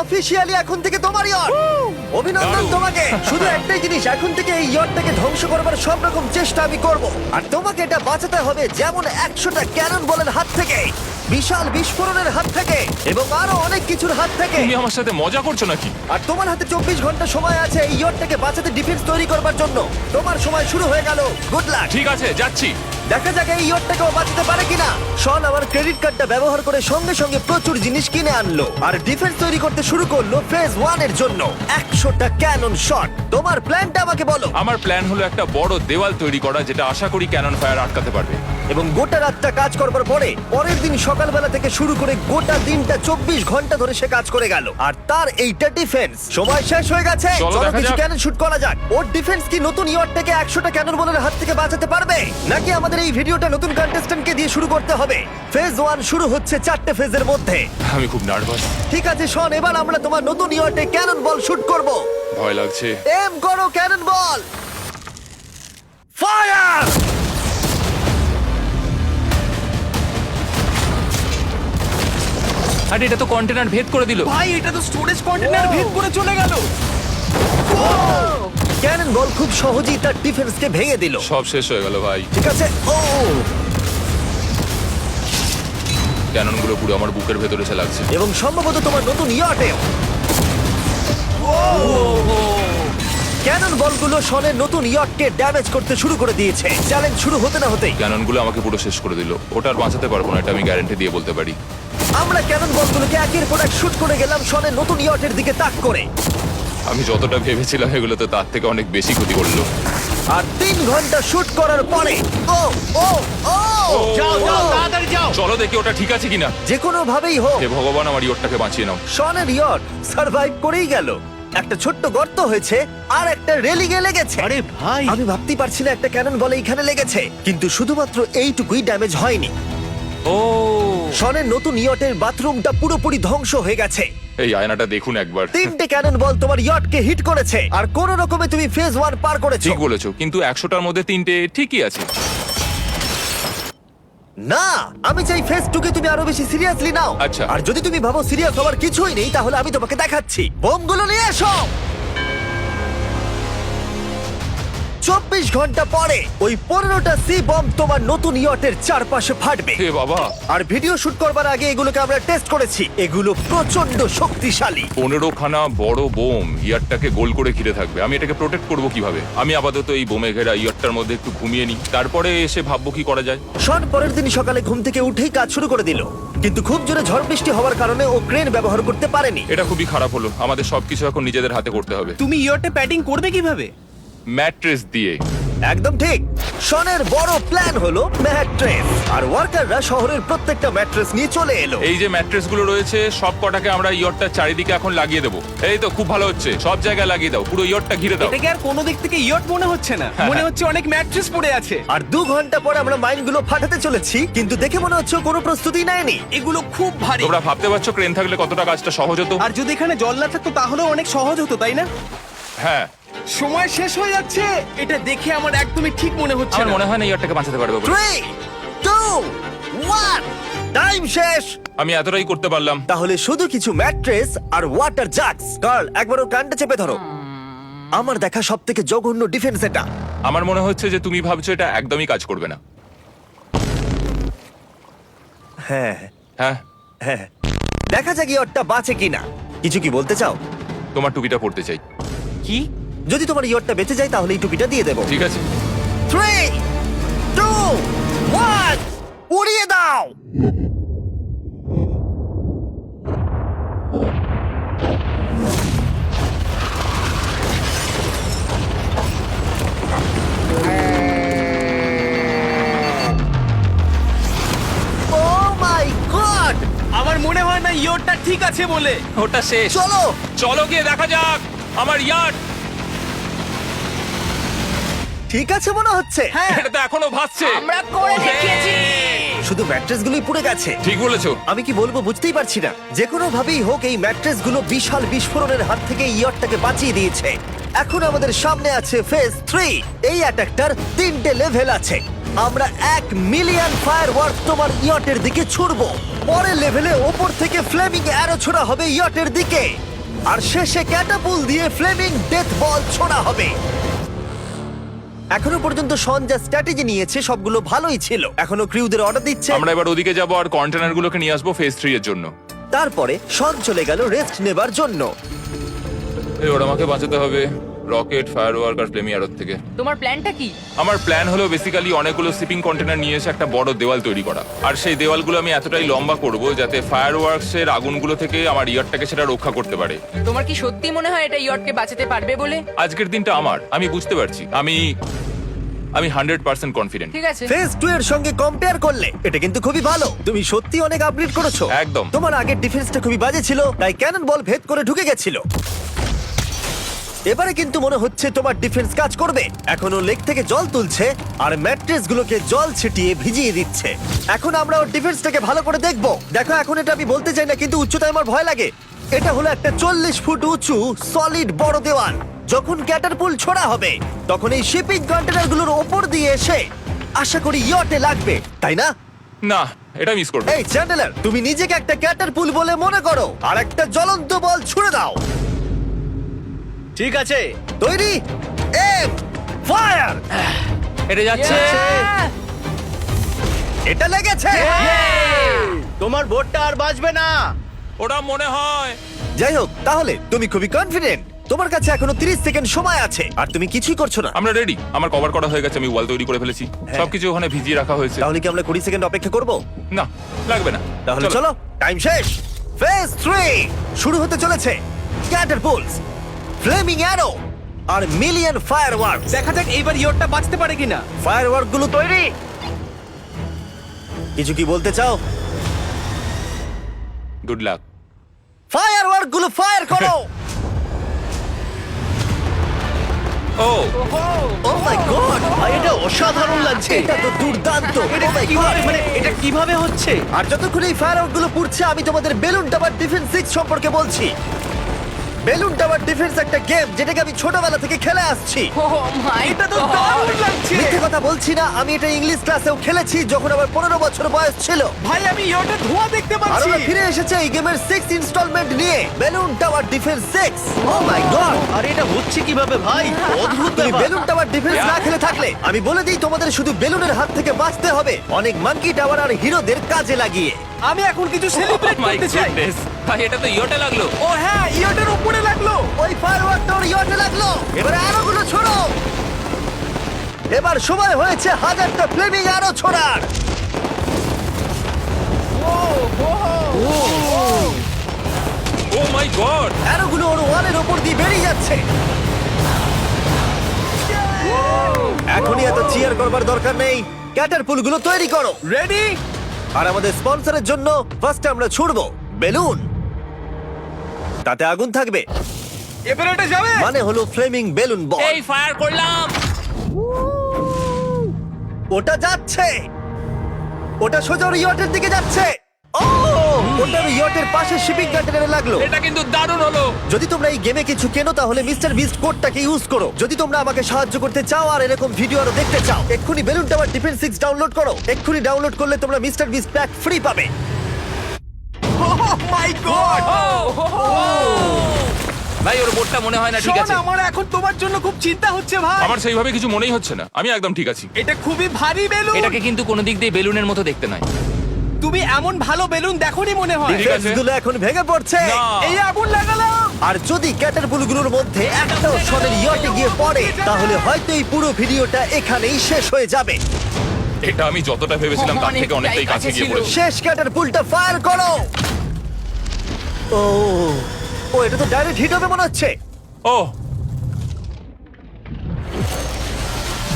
Officially এখন থেকে তোমার ইয়ট। অভিনন্দন দারুণ। তোমাকে। শুধু একটাই জিনিস, এখন থেকে এই ইয়টটাকে ধ্বংস করবার সব রকম চেষ্টা আমি করব, আর তোমাকে এটা বাঁচাতে হবে যেমন 100টা ক্যানন বলের হাত থেকে, বিশাল বিস্ফোরণের হাত থেকে, এবং আরো অনেক কিছুর হাত থেকে। তুমি আমার সাথে মজা করছো নাকি? আর তোমার হাতে 24 ঘন্টা সময় আছে এই ইয়টটাকে বাঁচাতে, ডিফেন্স তৈরি করবার জন্য। তোমার সময় শুরু হয়ে গেল। Good luck. ঠিক আছে, যাচ্ছি। দেখা যাক এই ইয়টটাকেও বাঁচাতে পারে কিনা। শন আমার ক্রেডিট কার্ডটা ব্যবহার করে সঙ্গে সঙ্গে প্রচুর জিনিস কিনে আনলো আর ডিফেন্স তৈরি করতে শুরু করলো ফেজ 1 এর জন্য 100টা ক্যানন শট। তোমার প্ল্যানটা আমাকে বলো। আমার প্ল্যান হলো একটা বড় দেওয়াল তৈরি করা, যেটা আশা করি ক্যানন ফায়ার আটকাতে পারবে। এবং গোটা রাতটা কাজ করবার পরে পরের দিন সকালবেলা থেকে শুরু করে গোটা দিনটা 24 ঘন্টা ধরে সে কাজ করে গেল, আর তার এইটা ডিফেন্স। সময় শেষ হয়ে গেছে। চলো দেখা কিছু যাক। ক্যানন শুট করা যাক। ওর ডিফেন্স কি নতুন ইয়টটাকে 100টা ক্যানন বলের হাত থেকে বাঁচাতে পারবে, নাকি আমাদের এই ভিডিওটা নতুন কন্টেস্ট্যান্টকে দিয়ে শুরু করতে হবে? ফেজ 1 শুরু হচ্ছে 4টে ফেজের মধ্যে। আমি খুব নার্ভাস। ঠিক আছে শন, এবার আমরা তোমার নতুন ইয়টে ক্যানন বল শুট করব। ভয় লাগছে। এম করো ক্যানন বল। ফায়ার! আরে এটা তো কন্টেনার ভেদ করে দিল। ভাই এটা তো স্টোরেজ কন্টেনার ভেদ করে চলে গেল। ক্যানন বল খুব সহজেই তার ডিফেন্সকে ভেঙে দিল। সব শেষ হয়ে গেল ভাই। ঠিক আছে। ও ক্যাননগুলো পুরো আমার বুকের ভেতরে এসে লাগছে। এবং সম্ভবত তোমার নতুন ইয়টেও। ক্যানন বলগুলো শনের নতুন ইয়টকে ড্যামেজ করতে শুরু করে দিয়েছে। চ্যালেঞ্জ শুরু হতে না হতেই ক্যাননগুলো আমাকে পুরো শেষ করে দিল। ওটা আর বাঁচাতে পারবো না, এটা আমি গ্যারান্টি দিয়ে বলতে পারি। আমরা ক্যানন বলগুলোকে একের পর এক শুট করে গেলাম শনের নতুন ইয়টের দিকে তাক করে। আমি যতটা ভেবেছিলাম এগুলো তো তার থেকে অনেক বেশি ক্ষতি করলো। আর 3 ঘন্টা শুট করার পরে ও ও ও যাও যাও তাড়াতাড়ি যাও। চলো দেখি ওটা ঠিক আছে কিনা। যে কোনো ভাবেই হোক হে ভগবান, আমার ইয়টটাকে বাঁচিয়ে নাও। শনের ইয়ট সার্ভাইভ করেই গেল। একটা ছোট্ট গর্ত হয়েছে আর একটা রেলিংয়ে লেগেছে। আরে ভাই আমি ভাবতেই পারছি না একটা ক্যানন বলে এখানে লেগেছে, কিন্তু শুধুমাত্র এইটুকুই ড্যামেজ হয়নি। ও শনের নতুন ইয়টের বাথরুমটা পুরোপুরি ধ্বংস হয়ে গেছে। এই আয়নাটা দেখুন একবার। 3টে ক্যানন বল তোমার ইয়টকে হিট করেছে, আর কোনো রকমে তুমি ফেজ 1 পার করেছো। ঠিক বলেছো, কিন্তু 100টার মধ্যে 3টে ঠিকই আছে। না, আমি চাই ফেজ 2 কে তুমি আরো বেশি সিরিয়াসলি নাও। আচ্ছা। আর যদি তুমি ভাবো সিরিয়াস হওয়ার কিছুই নেই, তাহলে আমি তোমাকে দেখাচ্ছি। বোমগুলো নিয়ে এসো। 24 ঘন্টা পরে ওই 15টা সি বম তোমার নতুন ইয়টের চারপাশে ফাটবে। হে বাবা, আর ভিডিও শুট করবার আগে এগুলোকে আমরা টেস্ট করেছি। এগুলো প্রচন্ড শক্তিশালী। 15খানা বড় বোম ইয়ারটাকে গোল করে ঘিরে থাকবে। আমি এটাকে প্রোটেক্ট করব কিভাবে? আমি আপাতত এই বোমে ঘেরা ইয়ারটার মধ্যে একটু ঘুমিয়ে নিই, তারপরে এসে ভাববো কি করা যায়। শন পরের দিন সকালে ঘুম থেকে উঠেই কাজ শুরু করে দিল, কিন্তু খুব জোরে ঝড় বৃষ্টি হওয়ার কারণে ও ক্রেন ব্যবহার করতে পারেনি। এটা খুবই খারাপ হলো। আমাদের সবকিছু এখন নিজেদের হাতে করতে হবে। তুমি ইয়রটা প্যাডিং করবে কিভাবে? ম্যাট্রেস দিয়ে। একদম ঠিক। শনের বড় প্ল্যান হলো ম্যাট্রেস, আর ওয়ার্কাররা শহরের প্রত্যেকটা ম্যাট্রেস নিয়ে চলে এলো। এই যে ম্যাট্রেস গুলো রয়েছে সব কটাকে আমরা ইয়রটার চারিদিকে এখন লাগিয়ে দেবো। এই তো খুব ভালো হচ্ছে, সব জায়গায় লাগিয়ে দাও, পুরো ইয়রটা ঘিরে দাও। এটাকে আর কোনো দিক থেকে ইয়ট মনে হচ্ছে না, মনে হচ্ছে অনেক ম্যাট্রেস পড়ে আছে। আর 2 ঘন্টা পরে আমরা মাইনগুলো ফাটাতে চলেছি, কিন্তু দেখে মনে হচ্ছে কোনো প্রস্তুতি নেয়নি। এগুলো খুব ভারী। তোমরা ভাবতে পারছো ক্রেন থাকলে কতটা কাজটা সহজ হতো? আর যদি এখানে জল না থাকতো তাহলেও অনেক সহজ হতো, তাই না? হ্যাঁ, সময় শেষ হয়ে যাচ্ছে। এটা দেখে আমার একদমই ঠিক মনে হচ্ছে আমার না। মনে হয় না ইয়রটাকে বাঁচাতে পারবে বলে। 3 2 1 টাইম শেষ। আমি এতটাই করতে পারলাম। তাহলে শুধু কিছু ম্যাট্রেস আর ওয়াটার জাগস। কার্ল, একবার ওর কানটা চেপে ধরো। আমার দেখা সবথেকে জঘন্য ডিফেন্স এটা। আমার মনে হচ্ছে যে তুমি ভাবছো এটা একদমই কাজ করবে না। হ্যাঁ হ্যাঁ, হ্যাঁ, দেখা যাক ইয়টটা বাঁচে কিনা। কিছু কি বলতে চাও? তোমার টুপিটা পড়তে চাই। কি? যদি তোমার ইয়টটা বেঁচে যায় তাহলে এই টুপিটা দিয়ে দেবো। ঠিক আছে। 3 2 1 উড়িয়ে দাও। Oh my God! আমার মনে হয় না ইয়রটা ঠিক আছে বলে। ওটা শেষ। চলো চলো গিয়ে দেখা যাক আমার ইয়ার্ড। ঠিক আছে মনে হচ্ছে। হ্যাঁ, এটা তো এখনো ভাসছে। আমরা করে দেখিয়েছি। শুধু ম্যাট্রেসগুলোই পুড়ে গেছে। ঠিক বলেছো। আমি কি বলবো বুঝতেই পারছি না। যে কোনো ভাবেই হোক এই ম্যাট্রেসগুলো বিশাল বিস্ফোরণের হাত থেকে ইয়টটাকে বাঁচিয়ে দিয়েছে। এখন আমাদের সামনে আছে ফেজ 3। এই অ্যাটাকটার 3টে লেভেল আছে। আমরা 1 মিলিয়ন ফায়ারওয়ার্ক তোমার ইয়টের দিকে ছুড়বো। পরের লেভেলে ওপর থেকে ফ্লেমিং অ্যারো ছোড়া হবে ইয়টের দিকে। আর শেষে ক্যাটাপুল দিয়ে ফ্লেমিং ডেথ বল ছোড়া হবে। এখনো পর্যন্ত শন যা স্ট্র্যাটেজি নিয়েছে সবগুলো ভালোই ছিল। এখনো ক্রিউদের অর্ডার দিচ্ছে। আমরা এবার ওদিকে যাব আর কন্টেনারগুলোকে নিয়ে আসবো ফেজ 3 এর জন্য। তারপরে শন চলে গেল রেস্ট নেবার জন্য। এবার আমাকে বাঁচাতে হবে রকেট, ফায়ারওয়ার্ক আর ফ্লেমি অ্যারোর থেকে। তোমার প্ল্যানটা কি? আমার প্ল্যান হলো বেসিক্যালি অনেকগুলো শিপিং কন্টেনার নিয়ে এসে একটা বড় দেওয়াল তৈরি করা। আর সেই দেওয়ালগুলো আমি এতটাই লম্বা করব যাতে ফায়ারওয়ার্কস এর আগুনগুলো থেকে আমার ইয়ারটাকে সেটা রক্ষা করতে পারে। তোমার কি সত্যি মনে হয় এটা ইয়টকে বাঁচাতে পারবে বলে? আজকের দিনটা আমার, আমি বুঝতে পারছি। আমি 100% কনফিডেন্ট। ঠিক আছে। ফেজ 2 এর সঙ্গে কম্পেয়ার করলে এটা কিন্তু খুবই ভালো। তুমি সত্যি অনেক আপগ্রেড করেছো। একদম। তোমার আগের ডিফেন্সটা খুবই বাজে ছিল, তাই ক্যানন বল ভেদ করে ঢুকে গেছিল। এবারে কিন্তু মনে হচ্ছে তোমার ডিফেন্স কাজ করবে। এখনো লেক থেকে জল তুলছে আর ম্যাট্রেস গুলোকে জল ছিটিয়ে ভিজিয়ে দিচ্ছে। এখন আমরা ওর ডিফেন্সটাকে ভালো করে দেখবো। দেখো, এখন এটা আমি বলতে চাই না, কিন্তু উচ্চতায় আমার ভয় লাগে। এটা হলো একটা 40 ফুট উঁচু সলিড বড় দেওয়াল। যখন ক্যাটারপুল ছোড়া হবে তখন এই শিপিং কন্টেনারগুলোর ওপর দিয়ে এসে আশা করি ইয়টে লাগবে, তাই না? না, এটা মিস করব। এই চ্যান্ডেলার, তুমি নিজেকে একটা ক্যাটারপুল বলে মনে করো আর একটা জ্বলন্ত বল ছুড়ে দাও। ঠিক আছে। তৈরি? Aim fire! এটা যাচ্ছে। Yeah! এটা লেগেছে। তোমার বোটটা আর বাঁচবে না। ওটা মনে হয়। যাই হোক, তাহলে তুমি খুবই কনফিডেন্ট। তোমার কাছে এখনো 30 সেকেন্ড সময় আছে আর তুমি কিছুই করছো না। আমরা রেডি। আমার কভার করা হয়ে গেছে, আমি ওয়াল তৈরি করে ফেলেছি। সবকিছু ওখানে ভিজিয়ে রাখা হয়েছে। তাহলে কি আমরা 20 সেকেন্ড অপেক্ষা করব? না, লাগবে না। তাহলে চলো, টাইম শেষ। ফেজ 3 শুরু হতে চলেছে। ক্যাটারপুলস, ফ্লেমিং অ্যারো আর মিলিয়ন ফায়ারওয়ার্কস। দেখা যাক এইবার ইয়টটা বাঁচতে পারে কিনা। ফায়ারওয়ার্ক গুলো তৈরি। কিছু কি বলতে চাও? Good luck. ফায়ারওয়ার্ক গুলো ফায়ার করো। ও ও মাই গড, ভাই, এটা অসাধারণ লাগছে। এটা তো দুর্দান্ত। এটা Oh my কিভাবে, God! মানে এটা কিভাবে হচ্ছে? আর যতক্ষণ এই ফায়ারওয়ার্ক গুলো পুড়ছে আমি তোমাদের বেলুন টাওয়ার ডিফেন্স 6 সম্পর্কে বলছি। বেলুন টাওয়ার ডিফেন্স একটা গেম যেটাকে আমি ছোটবেলা থেকে খেলে আসছি। Oh my এটা তো God! দারুণ লাগছে। মিথ্যে কথা বলছি না, আমি এটা ইংলিশ ক্লাসেও খেলেছি যখন আমার 15 বছর বয়স ছিল। ভাই, আমি ইয়টে ধোঁয়া দেখতে আর পাচ্ছি। ওরা ফিরে এসেছে এই গেমের 6 ইনস্টলমেন্ট নিয়ে, বেলুন টাওয়ার ডিফেন্স 6। ও মাই গড, আর এটা হচ্ছে কিভাবে ভাই? অদ্ভুত তুমি ব্যাপার। বেলুন টাওয়ার ডিফেন্স না খেলে থাকলে আমি বলে দিই তোমাদের শুধু বেলুনের হাত থেকে বাঁচতে হবে অনেক মাঙ্কি টাওয়ার আর হিরোদের কাজে লাগিয়ে। আমি এখন কিছু সেলিব্রেট মাই করতে চাই। গুডনেস, ভাই এটা তো ইয়োটা লাগলো। ও হ্যাঁ, ইয়টের উপরে লাগলো। ওই ফায়ারওয়ার্ক তোর ইয়টে লাগলো। এবারে আরোগুলো ছোড়ো। এবার সময় হয়েছে 1000টা ফ্লেমিং আরো ছোড়ার। ও মাই গড। অ্যারোগুলো ওর ওয়ালের ওপর দিয়ে বেরিয়ে যাচ্ছে। এখনই এত চিয়ার করবার দরকার নেই, ক্যাটারপুলগুলো তৈরি করো। রেডি? আর আমাদের স্পন্সরের জন্য ফার্স্টে আমরা ছুড়বো বেলুন, তাতে আগুন থাকবে, এবার এটা যাবে। মানে হলো ফ্লেমিং বেলুন বল। এই ফায়ার করলাম। ওটা যাচ্ছে, ওটা সোজা ওর ইয়টের দিকে যাচ্ছে। ও, ওটা ওর ইয়টের পাশে শিপিং কন্টেনারে লাগলো। এটা কিন্তু দারুণ হলো। যদি তোমরা এই গেমে কিছু কেনো তাহলে মিস্টার বিস্ট কোডটাকে ইউজ করো। যদি তোমরা আমাকে সাহায্য করতে চাও আর এরকম ভিডিও আরো দেখতে চাও, এক্ষুনি বেলুন টাওয়ার ডিফেন্স 6 ডাউনলোড করো। এক্ষুনি ডাউনলোড করলে তোমরা মিস্টার বিস্ট প্যাক ফ্রি পাবে। ওহ মাই গড! ভাই ওর বোটটা মনে হয় না ঠিক আছে। আমার এখন তোমার জন্য খুব চিন্তা হচ্ছে ভাই। আমার সেইভাবে কিছু মনেই হচ্ছে না, আমি একদম ঠিক আছি। এটা খুবই ভারী বেলুন। এটাকে কিন্তু কোনো দিক দিয়ে বেলুনের মতো দেখতে নয়। তুমি এমন ভালো বেলুন দেখোনি মনে হয়। ঠিক আছে। ডিফেন্সগুলো এখন ভেঙে পড়ছে। না। এই আগুন লাগালাম। আর যদি ক্যাটারপুলগুলোর মধ্যে একটাও শনের ইয়টে গিয়ে পড়ে তাহলে হয়তো এই পুরো ভিডিওটা এখানেই শেষ হয়ে যাবে। এটা আমি যতটা ভেবেছিলাম তার থেকে অনেকটাই অনেকটাই কাছে কাছে গিয়ে ছিল। পড়েছে। শেষ ক্যাটারপুলটা ফায়ার করো। ও, ও এটা তো ডাইরেক্ট হিট হবে মনে হচ্ছে। ও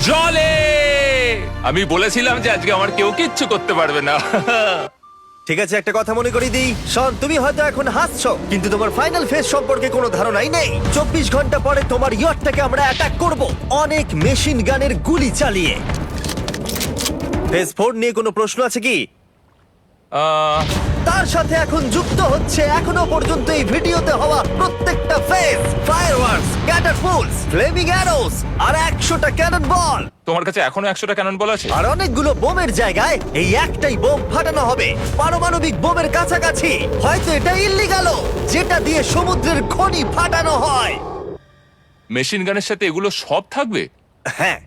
জলে, আমি বলেছিলাম যে আজকে আমার কেউ কিচ্ছু করতে পারবে না। ঠিক আছে, একটা কথা মনে করিয়ে দিই, শন, তুমি হয়তো এখন হাসছো কিন্তু তোমার ফাইনাল ফেজ সম্পর্কে কোনো ধারণাই নেই। 24 ঘন্টা পরে তোমার ইয়টটাকে আমরা অ্যাটাক করব অনেক মেশিন গানের গুলি চালিয়ে। ফেজ 4 নিয়ে কোনো প্রশ্ন আছে কি? তার সাথে এখন যুক্ত হচ্ছে এখনো পর্যন্ত এই ভিডিওতে হওয়া প্রত্যেকটা phase, fireworks, catapults, flaming arrows আর 100টা ক্যানন বল। তোমার কাছে এখনো 100টা ক্যানন বল আছে? আর অনেকগুলো বোমের জায়গায় এই একটাই বোম ফাটানো হবে, পারমাণবিক বোমের কাছাকাছি। হয়তো এটা ইল্লিগাল, যেটা দিয়ে সমুদ্রের খনি ফাটানো হয়। মেশিন গানের সাথে এগুলো সব থাকবে? হ্যাঁ,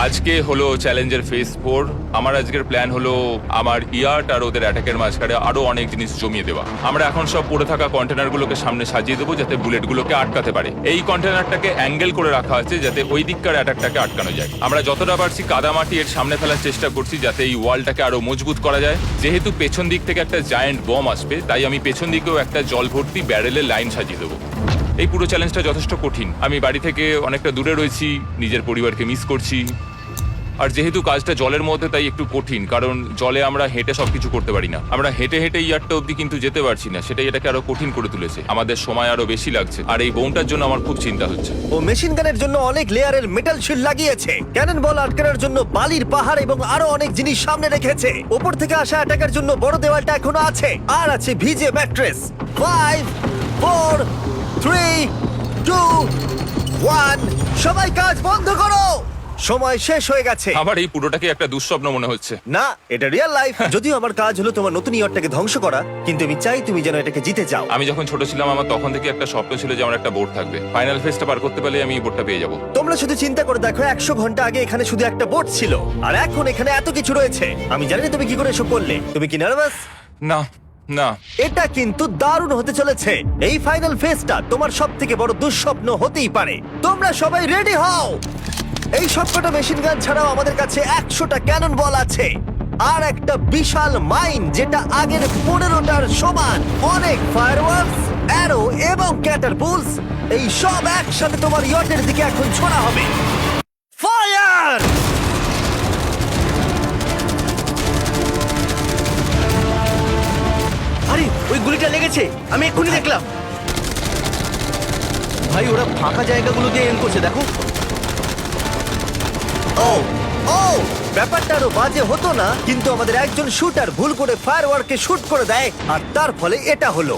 আজকে হলো চ্যালেঞ্জের ফেজ 4। আমার আজকের প্ল্যান হলো আমার ইয়ার্ট আর ওদের অ্যাটাকের মাঝখানে আরো অনেক জিনিস জমিয়ে দেওয়া। আমরা এখন সব পড়ে থাকা কন্টেনারগুলোকে সামনে সাজিয়ে দেবো যাতে বুলেটগুলোকে আটকাতে পারে। এই কন্টেনারটাকে অ্যাঙ্গেল করে রাখা আছে যাতে ওই দিককার অ্যাটাকটাকে আটকানো যায়। আমরা যতটা পারছি কাদামাটি এর সামনে ফেলার চেষ্টা করছি যাতে এই ওয়ালটাকে আরো মজবুত করা যায়। যেহেতু পেছন দিক থেকে একটা জায়ান্ট বম আসবে, তাই আমি পেছন দিকেও একটা জল ভর্তি ব্যারেলের লাইন সাজিয়ে দেবো। এই পুরো চ্যালেঞ্জটা যথেষ্ট কঠিন। আমি বাড়ি থেকে অনেকটা দূরে রয়েছি, নিজের পরিবারকে মিস করছি। আর যেহেতু কাজটা জলের মধ্যে, তাই একটু কঠিন, কারণ জলে আমরা হেঁটে সবকিছু করতে পারি না। আমরা হেঁটে হেঁটে ইয়ারটা অব্দি কিন্তু যেতে পারছি না, সেটাই এটাকে আরো কঠিন করে তুলেছে। আমাদের সময় আরো বেশি লাগছে, আর এই বোমটার জন্য আমার খুব চিন্তা হচ্ছে। ও মেশিন গানের জন্য অনেক লেয়ারের মেটাল শিল্ড লাগিয়েছে, ক্যানন বল আটকানোর জন্য বালির পাহাড় এবং আরো অনেক জিনিস সামনে রেখেছে। উপর থেকে আসা অ্যাটাকের জন্য বড় দেওয়ালটা এখনো আছে, আর আছে ভিজে ম্যাট্রেস। 5 4 3 2 1 সবাই কাজ বন্ধ করো, সময় শেষ হয়ে গেছে। আমার এই পুরোটাকে একটা দুঃস্বপ্ন মনে হচ্ছে। না, এটা রিয়েল লাইফ। যদিও আমার কাজ হলো তোমার নতুন ইয়ারটাকে ধ্বংস করা, কিন্তু আমি চাই তুমি যেন এটাকে জিতে যাও। আমি যখন ছোট ছিলাম, আমার তখন থেকে একটা স্বপ্ন ছিল যে আমার একটা বোট থাকবে। ফাইনাল ফেজটা পার করতে পারলে আমি এই বোটটা পেয়ে যাবো। তোমরা শুধু চিন্তা করে দেখো, 100 ঘন্টা আগে এখানে শুধু একটা বোট ছিল, আর এখন এখানে এত কিছু রয়েছে। আমি জানি না তুমি কি করে এসব করলে। তুমি কি নার্ভাস? না না, এটা কিন্তু দারুণ হতে চলেছে। এই ফাইনাল ফেজটা তোমার সব থেকে বড় দুঃস্বপ্ন হতেই পারে। তোমরা সবাই রেডি হও। এই সবকটা মেশিন গান ছাড়াও আমাদের কাছে 100টা ক্যানন বল আছে, আর একটা বিশাল মাইন যেটা আগের 15টার সমান। অনেক ফায়ারওয়ার্কস, অ্যারো এবং ক্যাটারপুলস, এই সব একসাথে তোমার ইয়টের দিকে এখন ছোড়া হবে। ফায়ার! আরে ওই গুলিটা লেগেছে, আমি এক্ষুনি দেখলাম। ভাই ওরা ফাঁকা জায়গাগুলো দিয়ে এম করছে, দেখো। ও ও ব্যাপারটা আরো বাজে হতো না, কিন্তু আমাদের একজন শুটার ভুল করে ফায়ারওয়ার্ককে শুট করে দেয়, আর তার ফলে এটা হলো।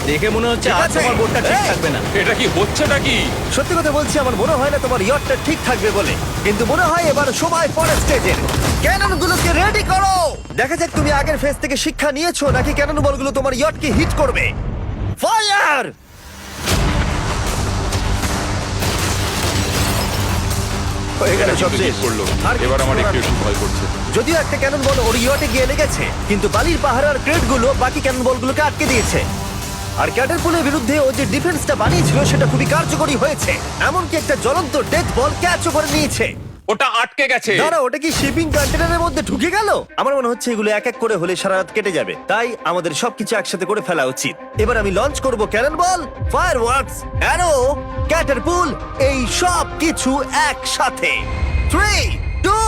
দেখে মনে হচ্ছে ঠিক আজ আছে। তোমার বোটটা ঠিক এই! থাকবে না। এটা কি হচ্ছেটা কি? সত্যি কথা বলছি, আমার মনে হয় না তোমার ইয়টটা ঠিক থাকবে বলে, কিন্তু মনে হয় এবার সময় পরের স্টেজের। ক্যাননগুলোকে রেডি করো। দেখা যাক তুমি আগের ফেজ থেকে শিক্ষা নিয়েছো নাকি ক্যানন বলগুলো তোমার ইয়টকে হিট করবে। ফায়ার! হয়ে গেল, সব কিন্তু শেষ। hit করলো। আর এবার আমার কিছু একটু করার একটু ভয় করছে। যদিও একটা ক্যানন বল ওর ইয়টে গিয়ে লেগেছে, কিন্তু বালির পাহাড় আর ক্রেটগুলো বাকি ক্যানন বলগুলোকে আটকে দিয়েছে। আর ক্যাটারপুলের বিরুদ্ধে ও যে ডিফেন্সটা বানিয়েছিল সেটা খুবই কার্যকরী হয়েছে। এমনকি একটা জ্বলন্ত ডেথ বল ক্যাচও করে নিয়েছে। ওটা আটকে গেছে। দাঁড়া, ওটা কি শিপিং কন্টেনারের মধ্যে ঢুকে গেল? আমার মনে হচ্ছে এগুলো এক এক করে হলে সারা রাত কেটে যাবে, তাই আমাদের সবকিছু একসাথে করে ফেলা উচিত। এবার আমি লঞ্চ করব ক্যানন বল, ফায়ারওয়ার্কস, অ্যারো, ক্যাটারপুল, এই সব কিছু একসাথে। 3 2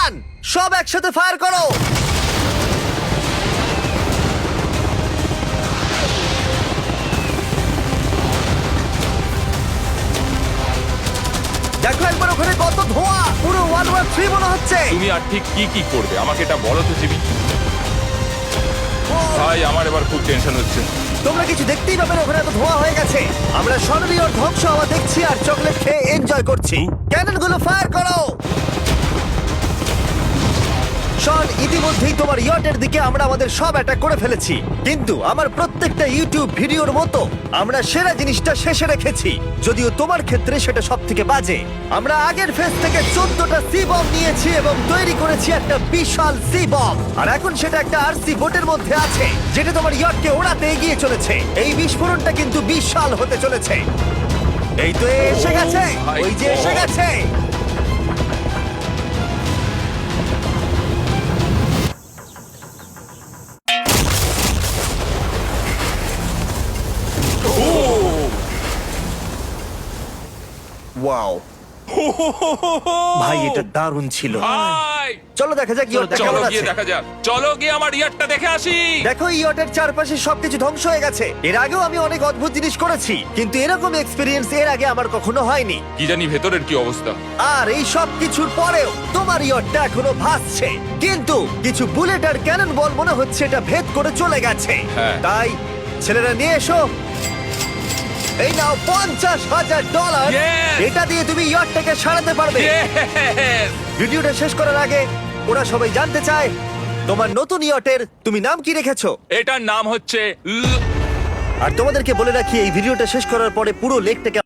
1 সব একসাথে ফায়ার করো। দেখো একবার ওখানে কত ধোঁয়া, পুরো 113 মনে হচ্ছে। তুমি আর ঠিক কি কি করবে আমাকে এটা বলো তো জিমি। ভাই আমার এবার খুব টেনশন হচ্ছে। তোমরা কিছু দেখতেই পাবে না, ওখানে এত ধোঁয়া হয়ে গেছে। আমরা স্বর্ণীয় ধ্বংস হওয়া দেখছি আর চকলেট খেয়ে এনজয় করছি। ক্যাননগুলো ফায়ার করো। শন, ইতিমধ্যেই তোমার ইয়টের দিকে আমরা আমাদের সব অ্যাটাক করে ফেলেছি, কিন্তু আমার প্রত্যেকটা ইউটিউব ভিডিওর মতো আমরা সেরা জিনিসটা শেষে রেখেছি, যদিও তোমার ক্ষেত্রে সেটা সব থেকে বাজে। আমরা আগের ফেজ থেকে 14টা সি বম নিয়েছি এবং তৈরি করেছি একটা বিশাল সি বম, আর এখন সেটা একটা আরসি বোটের মধ্যে আছে যেটা তোমার ইয়টকে ওড়াতে এগিয়ে চলেছে। এই বিস্ফোরণটা কিন্তু বিশাল হতে চলেছে। এই তো এসে গেছে, ওই যে এসে গেছে। ওয়াও ভাই, এটা দারুণ ছিল। ভাই চলো দেখা যাক ইয়টটা চলো কেমন গিয়ে আছে। দেখা যাক, চলো গিয়ে আমার ইয়ারটা দেখে আসি। দেখো, ইয়টের চারপাশে সবকিছু ধ্বংস হয়ে গেছে। এর আগেও আমি অনেক অদ্ভুত জিনিস করেছি, কিন্তু এরকম এক্সপেরিয়েন্স এর আগে আমার কখনো হয়নি। কি জানি ভেতরের কি অবস্থা। আর এই সব কিছুর পরেও তোমার ইয়টটা এখনো ভাসছে, কিন্তু কিছু বুলেট আর ক্যানন বল মনে হচ্ছে এটা ভেদ করে চলে গেছে। হ্যাঁ। তাই ছেলেরা নিয়ে এসো। এই নাও $50,000। Yes! এটা দিয়ে তুমি ইয়টটাকে সারাতে পারবে। Yes! ভিডিওটা শেষ করার আগে ওরা সবাই জানতে চায় তোমার নতুন ইয়টের তুমি নাম কি রেখেছো। এটার নাম হচ্ছে আর তোমাদেরকে বলে রাখি এই ভিডিওটা শেষ করার পরে পুরো লেকটাকে